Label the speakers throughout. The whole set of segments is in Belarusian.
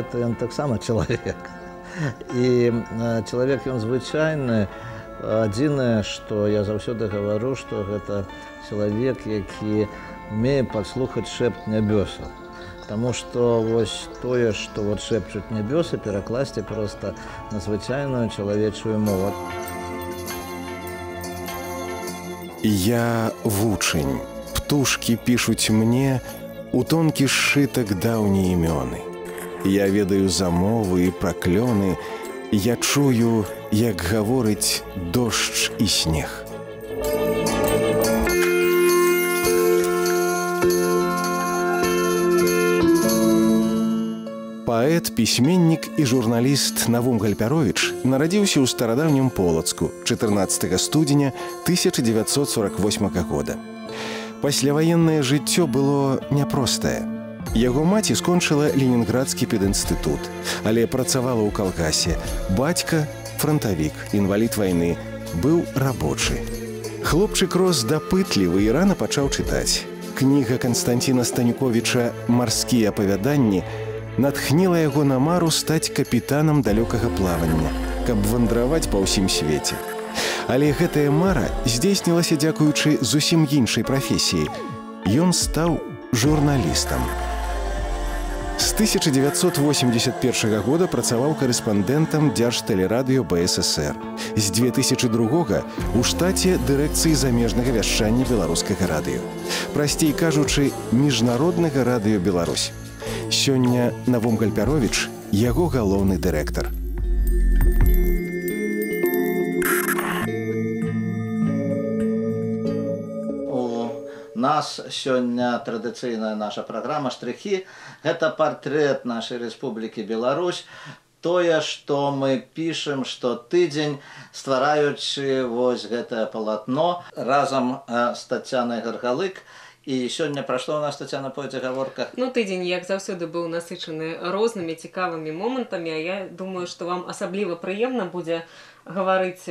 Speaker 1: паэт, ён таксама чалавек. І чалавек ён звычайны. Адзінае, што я заўсёды гавару, што гэта чалавек, які умее падслухаць шэпт нябёсаў. Таму што вось тое, што вот шэпчуць нябёсы, перакласці проста на звычайную чалавечую мову.
Speaker 2: Я вучань. Птушкі пішуць мне у тонкі сшытак даўнія імёны. Я ведаю замовы і праклёны, я чую, як гаворыць дождж і снег. Паэт, пісьменнік і журналіст Навум Гальпяровіч нарадзіўся ў старадаўнім Полацку 14 студзеня 1948 года. Пасляваеннае жыццё было няпростае. Яго маці скончыла Ленінградскі педінстытут, але працавала ў калгасе. Бацька, фронтавік, інвалід вайны, быў рабочы. Хлопчык рос дапытлівы і рана пачаў чытаць. Кніга Канстанціна Станюковіча «Марскія апавяданні» натхніла яго на мару стаць капітанам далёкага плавання, каб вандраваць па ўсім свеце. Але гэтая мара здзейснілася дзякуючы зусім іншай прафесіі. Ён стаў журналістам. З 1981 года працаваў карэспандэнтам Дзяржтэлерадыё БССР. З 2002 у штаце дырэкцыі замежнага вяшчання беларускага радыё. Прасцей кажучы, міжнароднага радыё Беларусь. Сёння Навум Гальпяровіч – яго галоўны дырэктар.
Speaker 1: Нас сёння традыцыйная наша праграма «Штрыхі». Гэта партрэт нашай Рэспублікі Беларусь. Тое, што мы пішам штотыдзень, ствараючы вось гэтае палатно разам з Тацянай Гаргалык. І сёння пра што ў нас, Тацяна, пойдзе гаворка?
Speaker 3: Ну, тыдзень, як заўсёды, быў насычаны рознымі цікавымі момантамі, а я думаю, што вам асабліва прыемна будзе гаварыць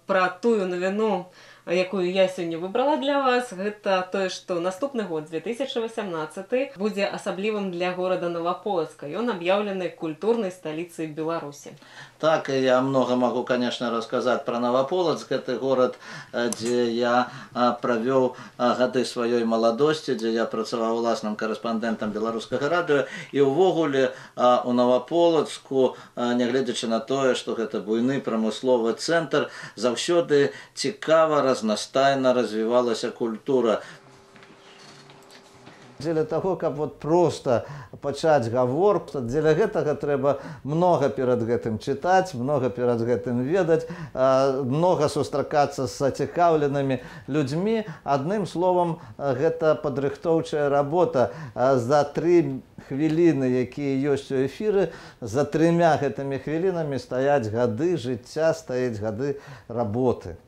Speaker 3: пра тую навіну, якую я сёння выбрала для вас. Гэта тое, што наступны год, 2018, будзе асаблівым для горада Новополацка. Ён аб'яўлены культурнай сталіцай Беларусі.
Speaker 1: Так, і я много могу, конечно, расказаць пра Новополацк. Гэты горад, дзе я правёў гады сваёй маладосці, дзе я працаваў уласным карэспандэнтам беларускага радыё. І ўвогуле у Новополацку, нягледзячы на тое, што гэта буйны прамысловы цэнтр, заўсёды цікава, разнастайна развівалася культура. Дзеля таго, каб вот просто пачаць гаворку, дзеля гэтага трэба многа перад гэтым чытаць, многа перад гэтым ведаць, многа сустракацца з зацікаўленымі людзьмі. Адным словам, гэта падрыхтоўчая работа. За 3 хвіліны, якія ёсць у эфіры, за 3 гэтымі хвілінамі стаяць гады жыцця, стаяць гады работы.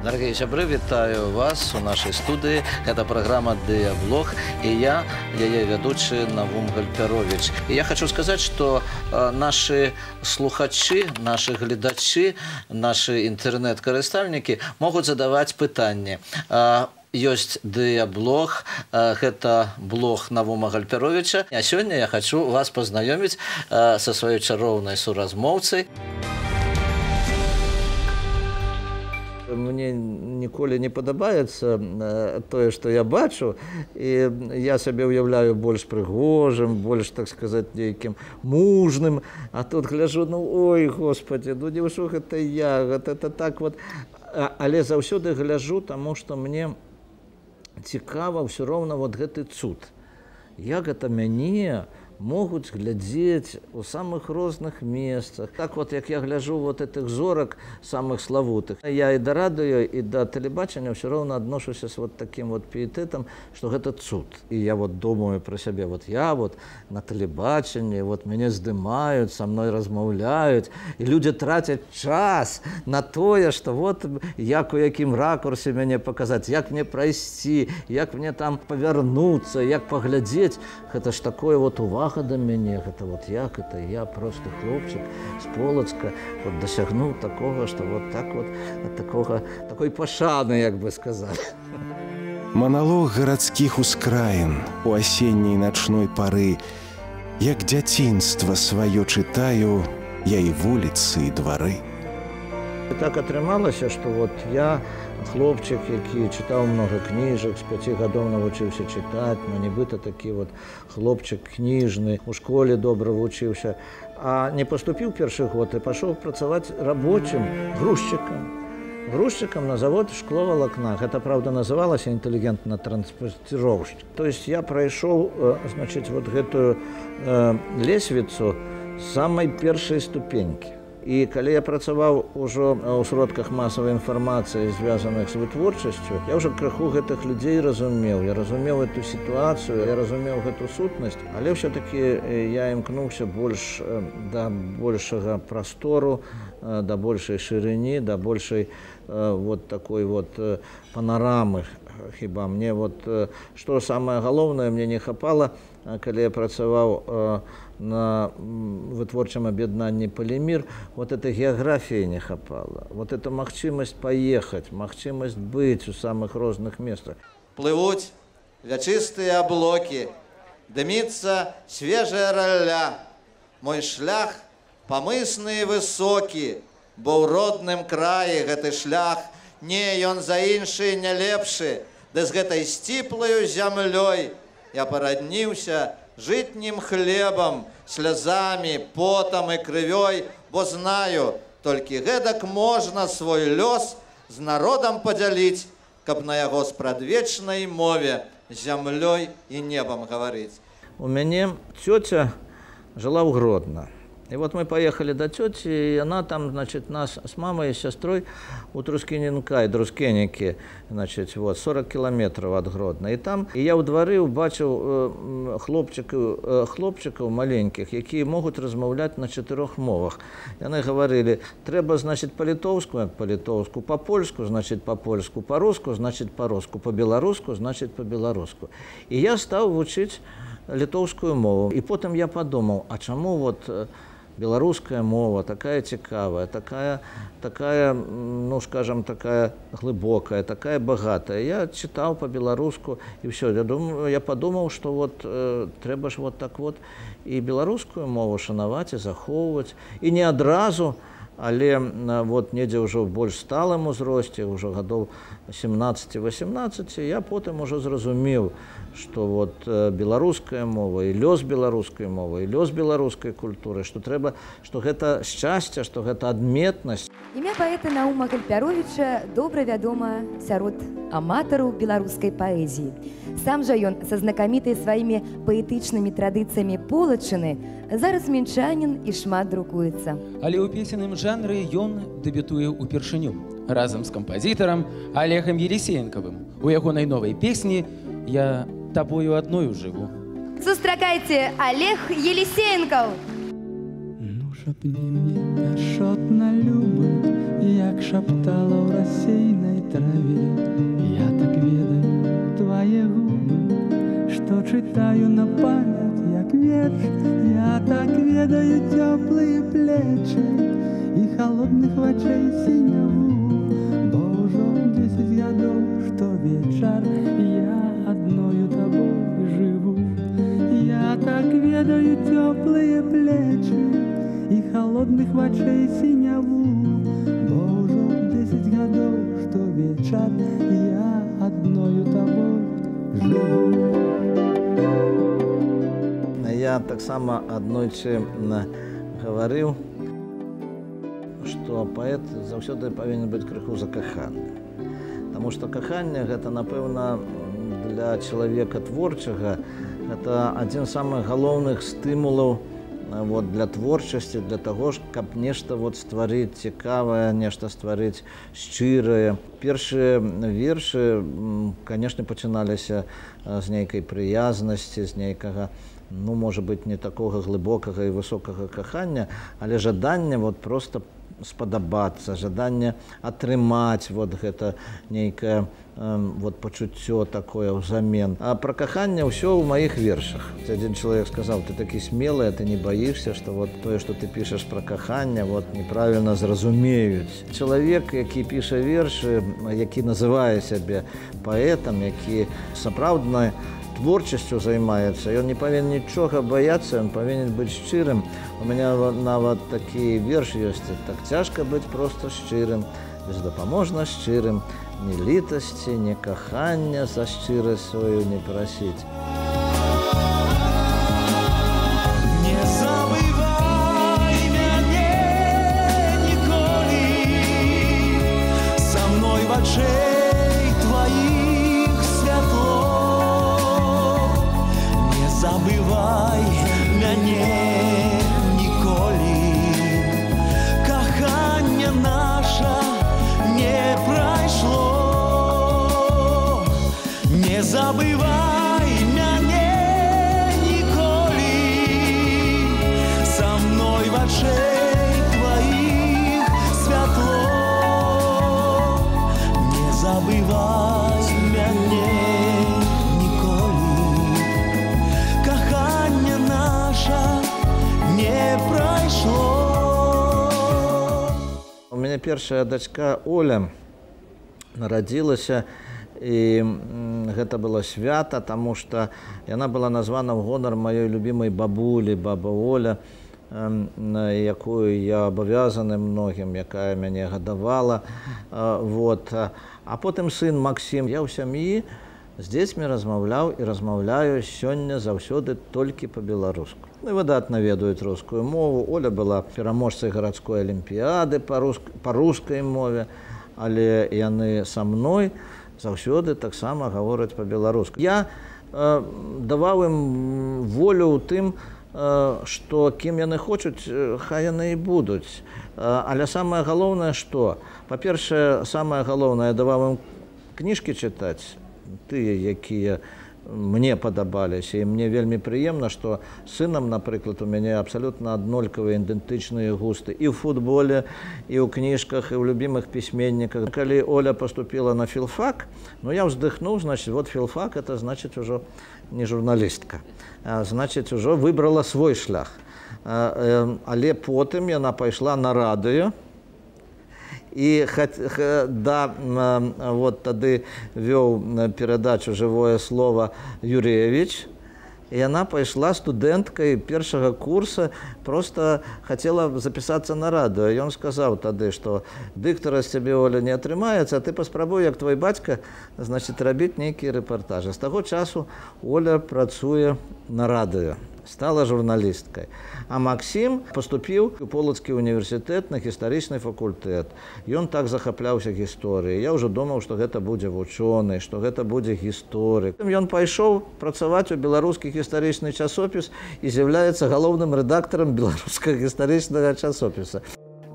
Speaker 1: Дорогие сябры, вітаю вас у нашай студыі. Гэта праграма «Дыяблог», і я, яе вядучы Навум Гальпяровіч. І я хочу сказаць, што нашы слухачы, нашы гледачы, нашы інтэрнэт-карыстальнікі могуць задаваць пытанні. Ёсць «Дыяблог», гэта блог Навума Гальпяровіча. А сёння я хочу вас пазнаёміць са сваёй чароўнай суразмоўцай. Мне ніколі не падабаецца тое, што я бачу, і я сабе ўяўляю больш прыгожым, больш, так сказаць, нейкім мужным, а тут гляжу, ну, ой, господи, ну, не ўсё гэта я, гэта так вот. Але заўсёды гляжу, таму што мне цікава ўсё роўна вот гэты цуд. Як гэта мяне могуць глядзець у самых розных месцах. Так вот, як я гляжу вот этих зорак самых славутых. Я і да радыё, і да тэлебачання ўсё роўна адношуся з вот таким вот піетэтам, што гэта цуд. І я вот думаю пра сябе, вот я вот на тэлебачанні, вот мяне здымаюць, са мной размаўляюць, і людзі трацяць час на тое, што вот як у якім ракурсе мяне паказаць, як мне прайсці, як мне там павярнуцца, як паглядзець. Гэта ж такое вот увага да мяне, гэта вот як это я просто хлопчык з Полацка вот дасягнуў такога, што вот так вот такой пашаны, як бы сказаць.
Speaker 2: Маналог гарадскіх ускраін у асенняй начной пары. Як дзяцінства сваё чытаю, я і вуліцы, і двары.
Speaker 1: І так атрымалася, што вот я хлопчык, які чытаў многа кніжак, з 5 гадоў навучыўся чытаць, ну нібыта такі вот хлопчык кніжны, у школе добра вучыўся, а не паступіў першы год і пашоў працаваць рабочым, грузчыкам на завод шкловалакна. Гэта, правда, называлася інтэлігентна транспарціроўшчык. То есть я прайшоў, значыць, вот гэтую лесвіцу з самай першай ступенькі. І калі я працаваў ужо ў сродках масавай інфармацыі, звязаных з вытворчасцю, я ўжо крыху гэтых людзей разумеў. Я разумеў эту сітуацыю, я разумеў гэту сутнасць, але ўсё-такі я імкнуўся больш да большага прастору, да большай шырыні, да большай вот такой вот панарамы. Хіба мне вот што самае галоўнае мне не хапала, калі я працаваў на вытворчым аб'яднанні «Полимир», вот этой геаграфіі не хапала. Вот эта магчымасць паехаць, магчымасць быць у самых розных месцах.
Speaker 4: Плывуць вячыстыя аблокі, дыміцца свежая ралля. Мой шлях памысны і высокі, бо ў родным краі гэты шлях не ён за іншы не лепшы, ды з гэтай сціплаю зямлёй я парадніўся жытнім хлебам, слязамі, потам і крывёй, бо знаю, толькі гэтак можна свой лёс з народам падзяліць, каб на яго спрадвечнай мове зямлёй і небам гаварыць.
Speaker 1: У мяне цёця жыла ў Гродно. И вот мы поехали до тети, и она там, значит, нас с мамой и сестрой у Трускиненка, Друскенники, значит, вот, 40 километров от Гродно. И там, и я у дворы убачив хлопчиков маленьких, які могут размовлять на 4 мовах. И они говорили, треба, значит, по-литовску, як по-литовску, по-польску, значит, по-польску, по-руску, значит, по-руску, по-белоруску, значит, по-белоруску. И я стал учить литовскую мову. И потом я подумал, а чему вот беларуская мова такая цікавая, такая, ну, скажем, такая глыбокая, такая богатая. Я читал по-беларуску, и все. Я подумал, что вот трэба ж вот так вот и беларускую мову шанаваць, и захоўваць. И не адразу, але вот недзе ўжо ў больш сталым узросце, ўжо гадоў 17-18, я потым ужо зразумеў, што вот беларуская мова і лёс беларускай мовы, і лёс беларускай культуры, што трэба, што гэта шчасце, што гэта адметнасць.
Speaker 5: Імя паэта Наума Гальпяровіча добра вядома сярод аматараў беларускай паэзіі. Сам жа ён са знакамітай сваімі паэтычнымі традыцыямі Полачыны зараз мінчанін і шмат друкуецца.
Speaker 6: Але ў песенным жанры ён дэбютуе ўпершыню разам з кампазітарам Олегам Елисеенковым. У ягонай новай песні «Я табою адною жыву».
Speaker 5: Сустракайце, Олег Елисеенков!
Speaker 7: Ну, шапні мне пяшотна любы, як шаптала ў рассейнай траве. Я так ведаю твае губы, што чытаю на памяць, як верш. Я так ведаю цёплыя плечы і халодных вачэй сіняву, бо ўжо 10 гадоў штовечар я адною табой жыву. Я так ведаю цёплыя плечы і халодных вачэй сіняву, бо ўжо 10 гадоў штовечар я адною табой жыву.
Speaker 1: Я таксама аднойчы гаварыў, што паэт заўсёды павінен быць крыху закаханы. Таму што каханне гэта, напэўна, для чалавека творчага гэта адзін з самых галоўных стымулаў вот, для творчасці, для таго, каб нешта вот, стварыць цікавае, нешта стварыць шчырае. Першыя вершы, канешне, пачыналіся з нейкай прыязнасці, з нейкага, ну, можа быць, не такога глыбокага і высокага кахання, але жаданне вот, проста спадабацца, жаданне атрымаць вот гэта нейкае вот пачуццё такое ўзамен. А пра каханне ўсё ў маіх вершах. Адзін чалавек сказаў: ты такі смелы, ты не баішся, што вот тое, што ты пішаш пра каханне, вот неправільна зразумеюць. Чалавек, які піша вершы, які называе сябе паэтам, які сапраўдна творчасцю займаецца, ён не павінен нічога баяцца, ён павінен быць шчырым. У мяне нават такі верш ёсць: так цяжка быць проста шчырым, бездапаможна шчырым, ні літасці, ні кахання за шчырасць сваю не прасіць.
Speaker 8: Не забывай мяне ніколі, са мной вачэй тваіх святло. Не забывай мяне ніколі, каханне наша не прайшло. Не забывай мяне ніколі, са мной вачэй тваіх святло. Не забывай мяне ніколі, каханне наша не прайшло.
Speaker 1: У мяне першая дачка Оля нарадзілася, і гэта было свята, таму што яна была названа ў гонар маёй любімай бабулі, баба Оля, якую я абавязаны многім, якая мяне гадавала. Вот. А потым сын Максім. Я ў сям'і з дзецьмі размаўляў і размаўляю сёння заўсёды толькі па-беларуску. Выдатна ведаюць рускую мову. Оля была пераможцай гарадской алімпіяды па рускай мове, але яны са мной заўсёды таксама гавораць па-беларуску. Я даваў ім волю ў тым, што кім яны хочуць, хай яны і будуць. Але самае галоўнае, што, па-першае, самае галоўнае, я даваў ім кніжкі чытаць, тыя, якія мне падабаліся, і мне вельмі прыемна, што сынам, напрыклад, у мяне абсалютна аднолькавыя ідэнтычныя густы і ў футболе, і ў кніжках, і ў любімых пісьменніках. Калі Оля поступила на філфак, ну я ўздыхнуў, значит, вот філфак, это значит ужо не журналістка, значит, ужо выбрала свой шлях. Але потым яна пайшла на радыё, і вот тады вёў перадачу «Жывое слово» Юревіч, і яна пайшла студэнткай першага курса, просто хацела запісацца на радыё. Ён сказаў тады, што дыктара з цябе, Оля, не атрымаецца, а ты паспрабуй, як твой бацька, значит, рабіць нейкія рэпартажы. З таго часу Оля працуе на радыё, стала журналісткай. А Максім паступіў у Полацкі універсітэт на гістарычны факультэт. Ён так захапляўся гісторыяй. Я ўжо думаў, што гэта будзе вучоны, што гэта будзе гісторык. Ён пайшоў працаваць у беларускі гістарычны часопіс і з'яўляецца галоўным рэдактарам беларускага гістарычнага часопіса.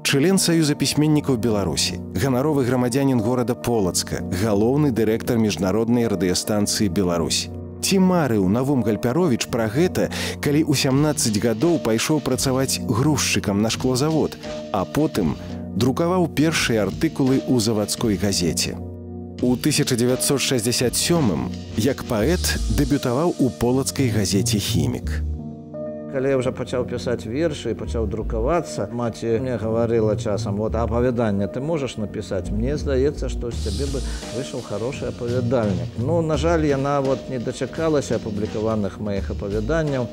Speaker 2: Член Саюза пісьменнікаў Беларусі, ганаровы грамадзянін горада Полацка, галоўны дырэктар міжнароднай радыёстанцыі «Беларусь». Ці марыў Навум Гальпяровіч пра гэта, калі ў 17 гадоў пайшоў працаваць грузчыкам на шклозавод, а потым друкаваў першыя артыкулы ў завадской газеце. У 1967-м, як паэт, дэбютаваў у полацкай газеце «Хімік».
Speaker 1: Калі я ўжо пачаў пісаць вершы і пачаў друкавацца, маці мне гаварыла часам: вот апавяданне ты можаш напісаць? Мне здаецца, што з цябе бы выйшаў хорошы апавядальнік. Ну, на жаль, яна вот не дачакалася апублікаваных маіх апавяданняў.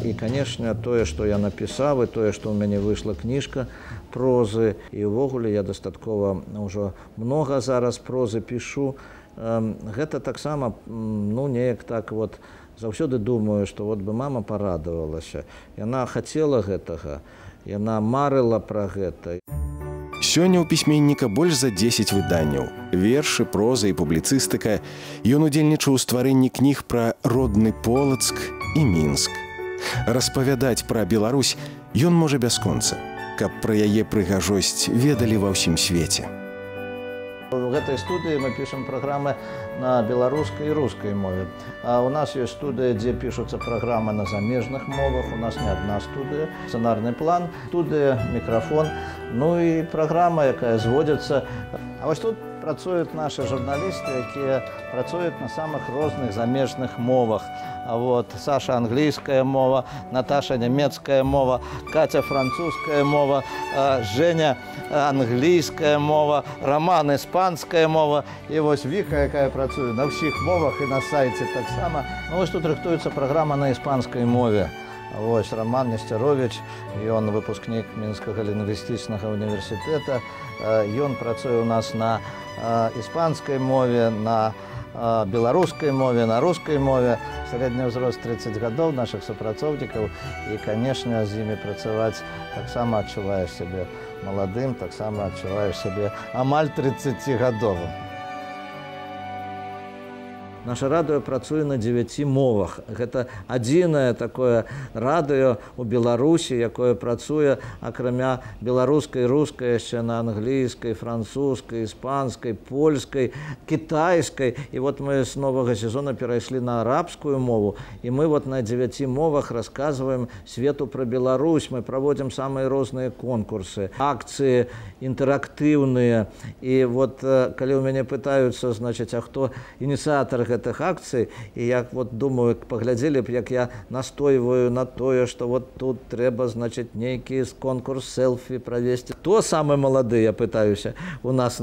Speaker 1: І, канешне, тое, што я напісаў, і тое, што ў мяне выйшла кніжка прозы, і ўвогуле я дастаткова ўжо многа зараз прозы пішу. Гэта таксама, ну, неяк так вот, заўсёды думаю, што вот бы мама парадавалася. Яна хацела гэтага, яна марыла пра гэта.
Speaker 2: Сёння ў пісьменніка больш за 10 выданняў. Вершы, проза і публіцыстыка. Ён удзельнічаў у стварэнні кніг пра родны Полацк і Мінск. Распавядаць пра Беларусь ён можа бясконца, каб пра яе прыгажосць ведалі ва ўсім свеце.
Speaker 1: У В этой студии мы пишем программы на белорусской и русской мове. А у нас есть студия, где пишутся программы на замежных мовах. У нас не одна студия. Сценарный план, студия, микрофон. Ну и программа, яка зводится. А вот тут працують наші журналісти, які працюють на самих різних заміжних мовах. Вот, Саша англійська мова, Наташа німецька мова, Катя французька мова, Женя англійська мова, Роман іспанська мова. І ось Віка, яка працює на всіх мовах і на сайті так само. Ну, ось тут рихтується програма на іспанській мові. Ось Роман Нестерович, ён выпускник Мінського лінгвістичного університету. Ён працює у нас на іспанській мові, на беларускай мове, на рускай мове. Средний ўзрост 30 гадоў наших супрацоўнікаў. І, конечно, з імі працаваць таксама адчуваеш сябе маладым, таксама адчуваеш сябе амаль 30-гадовым. Наше радыё працуе на 9 мовах. Гэта адзінае такое радыё ў Беларусі, якое працуе акрамя беларускай, рускай, яшчэ на англійскай, французскай, іспанскай, польскай, кітайскай. І вот мы з новага сезона перайшлі на арабскую мову. І мы вот на 9 мовах расказваем свету пра Беларусь. Мы праводзім самыя розныя конкурсы, акцыі інтэрактыўныя. І вот калі ў мяне пытаюцца, значыць, а хто ініцыятар гэтых акцый, і я вот думаю, паглядзелі б, як я настойваю на тое, што вот тут трэба, значыць, нейкі конкурс селфі правесці. Хто самы малады, я пытаюся, у нас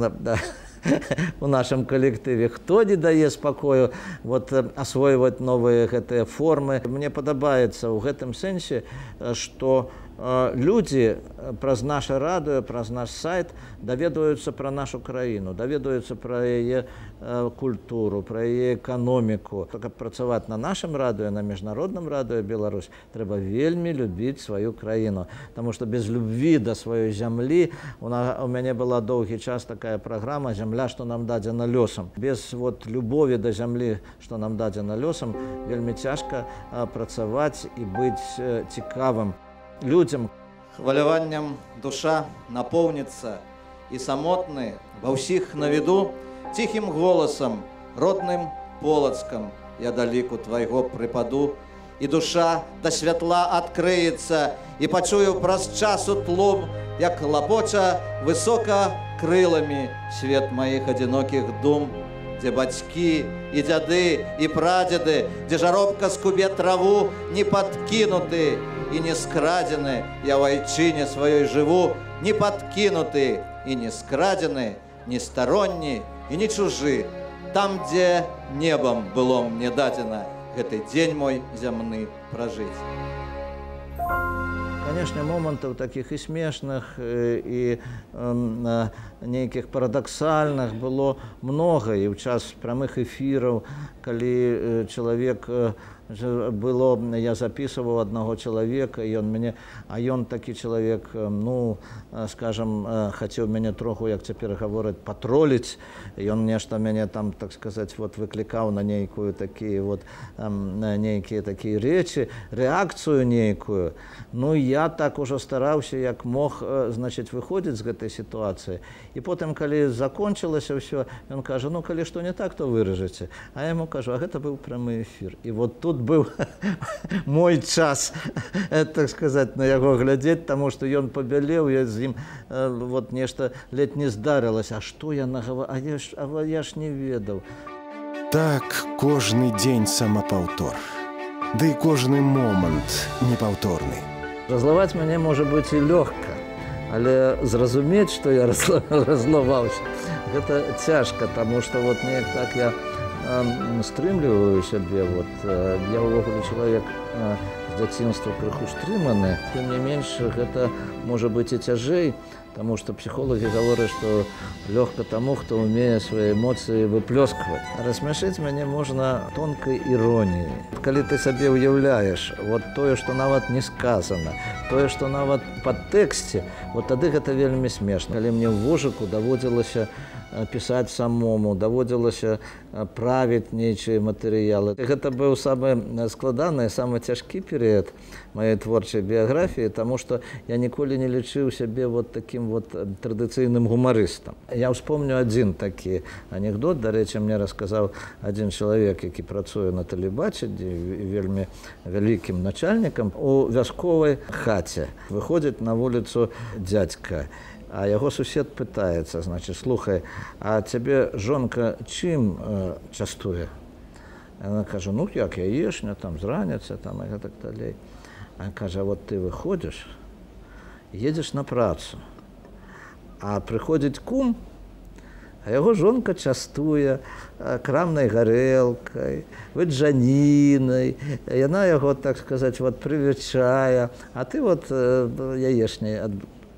Speaker 1: у нашым калектыве, хто не дае спакою вот асвойваць новыя гэтыя формы. Мне падабаецца ў гэтым сэнсе, што людзі праз наше радыё, праз наш сайт даведаюцца пра нашу краіну, даведаюцца пра яе культуру, пра яе эканоміку. Каб працаваць на нашым радыё, на міжнародным радыё Беларусь, трэба вельмі любіць сваю краіну. Таму што без любві да сваёй зямлі, у мяне была доўгі час такая праграма «Зямля, што нам дадзена лёсам». Без вот любові да зямлі, што нам дадзена лёсам, вельмі цяжка працаваць і быць цікавым людям.
Speaker 4: Хваляваннем душа напоўніцца, і самотны ва ўсіх на віду, ціхім голасам, родным Полацкам я даліку твайго прыпаду, і душа да святла адкрыецца, і пачую праз часу тлум, як лапоча высока крыламі свет маіх адзінокіх дум, дзе бацькі і дзяды і прадзеды, дзе жаробка скубе траву не падкінуты і не скрадзены, я ў айчыне сваёй жыву, не падкінуты і не скрадзены, не старонні і не чужы, там, дзе небам было мне дадзена гэты дзень мой зямны пражыць.
Speaker 1: Конечно, моментаў такіх і смешных, і нейкіх парадаксальных было многа. І ў час прамых эфіраў, калі чалавек было, я записывал одного человека, и он мне, а ён такі чалавек, ну, скажем, хацеў мяне троху, як цяпер гавораць, патроліць, і ён нешта мяне там, так сказать, вот выклікаў на нейкую такія вот нейкія такія рэчы, рэакцыю нейкую. Ну, я так ужо стараўся, як мог, значыць, выходзіць з гэтай сітуацыі. І потым, калі закончылася ўсё, ён кажа, ну, калі што не так, то выражаце. А я яму кажу, а гэта быў прамы эфір. І вот тут был мой час, так сказать, на яго глядзець, таму што ён пабялеў, я з ім вот нешта ледь не здарылася. А што я нагаварыў? А я ж не ведаў.
Speaker 2: Так кожны дзень самапаўтор. Ды і кожны момант непаўторны.
Speaker 1: Разлаваць мяне можа быць і лёгка, але зразумець, што я разлаваўся, гэта цяжка, таму што вот неяк так я стрымліваю сябе. Вот. Я ўвогуле чалавек з дзяцінства крыху стрыманы. Тым не менш, гэта можа быць і цяжэй, таму што псіхолагі гавораць, што лёгка таму, хто ўмее свае эмоцыі выплёскваць. Рассмяшыць мяне можна тонкай іроніяй. Калі ты сабе ўяўляеш вот тое, што нават не сказана, тое, што нават пад тэксце, вот тады гэта вельмі смешна. Калі мне ў вожыку даводзілася пісаць самому, даводзілася правіць нейчыя матэрыялы. Гэта быў самы складаны, самы цяжкі перыяд маёй творчай біяграфіі, таму што я ніколі не лічыў сябе вот такім вот традыцыйным гумарыстам. Я ўспомню адзін такі анекдот, дарэчы, мне расказаў адзін чалавек, які працуе на тэлебачанні, вельмі вялікім начальнікам. У вясковай хаце выходзіць на вуліцу дзядзька, а яго сусед пытаецца, значит, слухай, а цябе жонка чым частуе? Яна кажа, ну як, яешня, там, з раніцы, там, і так далей. А кажа, вот ты выходзіш, едзеш на працу, а прыходзіць кум, а яго жонка частуе крамнай гарэлкай, выджанінай, яна яго, так сказаць, вот, прывечае, а ты вот яешняй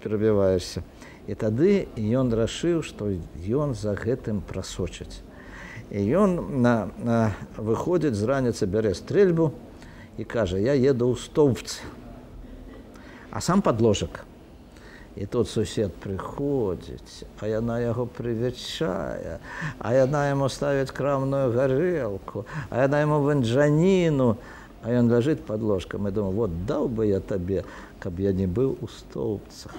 Speaker 1: перабіваешся. І тады ён рашыў, што ён за гэтым прасочыць. І ён выходзіць з раніцы, бярэ стрэльбу і кажа, я еду ў Стоўбцы, а сам падложак. І тут сусед прыходзіць, а яна яго прывячае, а яна яму ставіць крамную гарэлку, а яна яму вэнджаніну, а ён ляжыць пад ложкам і думае, вот даў бы я табе, каб я не быў у Стоўбцах.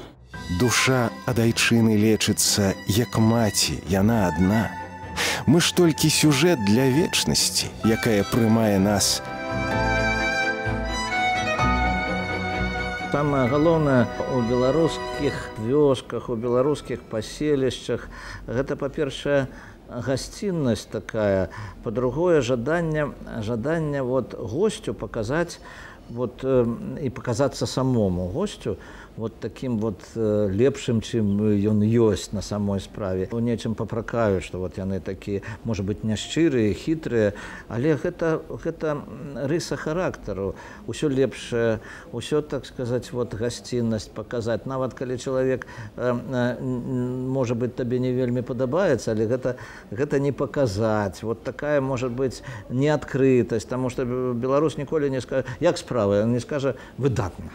Speaker 2: Душа ад айчыны лечыцца, як маці, яна адна. Мы ж толькі сюжэт для вечнасці, якая прымае нас.
Speaker 1: Самае галоўнае у беларускіх вёсках, у беларускіх паселішчах, гэта, па-першае, гасціннасць такая, па-другое, жаданне вот госцю паказаць вот, і паказацца самому госцю вот таким вот лепшым, чым ён ёсць на самой справе. У нечым папракаюць, што вот яны такія, можа быць, няшчырыя, хітрыя, але гэта рыса характару. Усё лепшае, усё, так сказаць, вот гасціннасць паказаць. Нават калі чалавек, можа быць, табе не вельмі падабаецца, але гэта не паказаць. Вот такая, можа быць, неадкрытасць, таму што беларус ніколі не скажа, як справа, ён не скажа выдатна.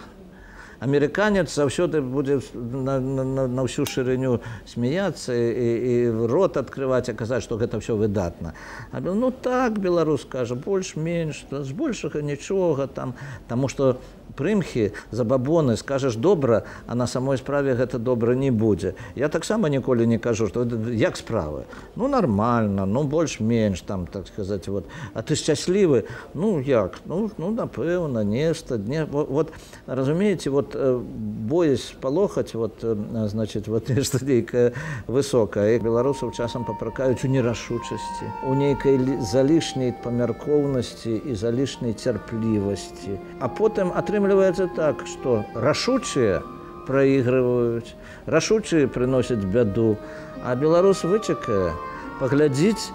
Speaker 1: Амерыканец заўсёды будзе на ўсю шырыню смяяцца і рот адкрываць, а казаць, што гэта ўсё выдатна. Ну так, беларус кажа, больш-менш, збольшага нічога там, таму што прымхі, забабоны, скажаш добра, а на самой справе гэта добра не будзе. Я таксама ніколі не кажу, што як справы? Ну нармальна, ну больш-менш, там, так сказаць, вот. А ты шчаслівы? Ну як? Ну напэўна, нешта, вот, разумееце, вот боязь палохаць, вот, значит, вот нешта нейкае высокае. Беларусаў часам папракаюць у нерашучасці, у нейкай залішняй памяркоўнасці і залішняй цярплівасці. А потым атрымліваецца так, што рашучыя праігрываюць, рашучыя прыносяць бяду, а беларус вычакае, паглядзіць,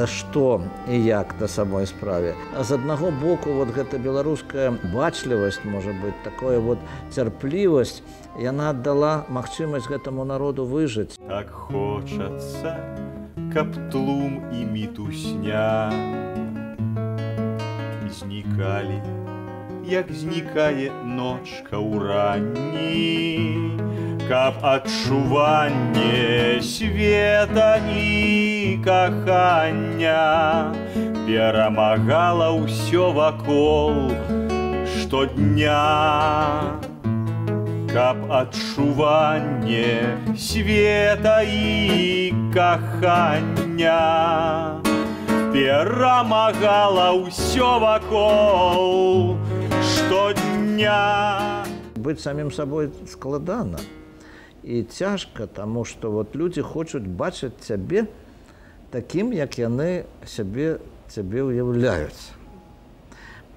Speaker 1: што і як на самой справе. А з аднаго боку, вот гэта беларуская бачлівасць, можа быць, такая вот цярплівасць, яна аддала магчымасць гэтаму народу выжыць.
Speaker 8: Так хочацца, каб тлум і мітусня знікалі, як знікае ночка ўранні, каб адчуванне света і кахання перамагала ўсё вакол штодня, каб адчуванне света і кахання перамагала ўсё вакол штодня.
Speaker 1: Быць самім сабой складана і цяжка, таму што вот людзі хочуць бачыць цябе такім, як яны цябе ўяўляюць.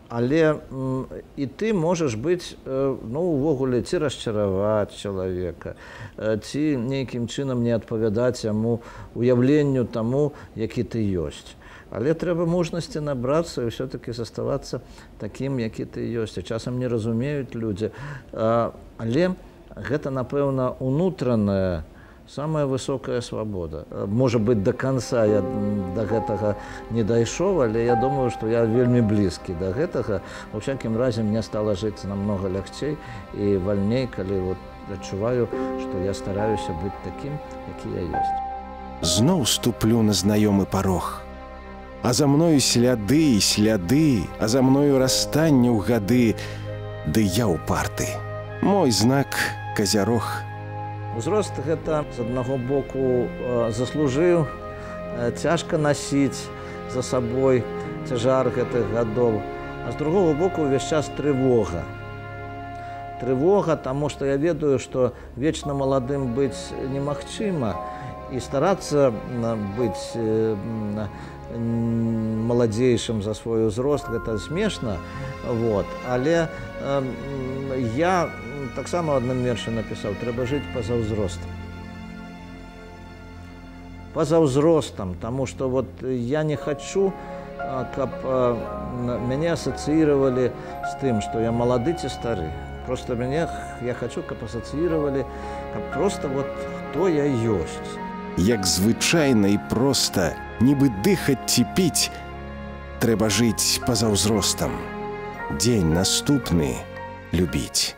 Speaker 1: Але і ты можаш быць, ну, увогуле, ці расчараваць чалавека, ці нейкім чынам не адпавядаць яму уяўленню таму, які ты ёсць. Але трэба мужнасці набрацца і ўсё-такі заставацца такім, які ты ёсць. І часам не разумеюць людзі. Але гэта, напэўна, унутраная, самая высокая свабода. Можа быць, да канца я да гэтага не дайшоў, але я думаю, што я вельмі блізкі да гэтага. У всякім разе мне стала жыць намнога лягчэй і вальней, калі вот адчуваю, што я стараюся быць такім, які я ёсць.
Speaker 2: зноў ступлю на знаёмы парог. А за мною сляды і сляды, а за мною расстанне ў гады, ды я ўпарты. Мой знак казярог.
Speaker 1: Узрост гэта з аднаго боку заслужыў, цяжка насіць за сабой цяжар гэтых гадоў, а з другого боку ўвесь час трывога. Трывога, таму што я ведаю, што вечна маладым быць немагчыма, і старацца быць маладзейшым за свой узрост гэта смешна, але я таксама ў адным вершы напісаў: трэба жыць па-за ўзростам. Па-за ўзростам, таму што я не хачу, каб мяне асацыіравалі з тым, што я малады ці стары. Просто я хачу, каб асацыіравалі, каб проста хто я ёсць.
Speaker 2: Як звычайна і проста, нібы дыхаць ці піць, трэба жыць па-за ўзростам. Дзень наступны любіць.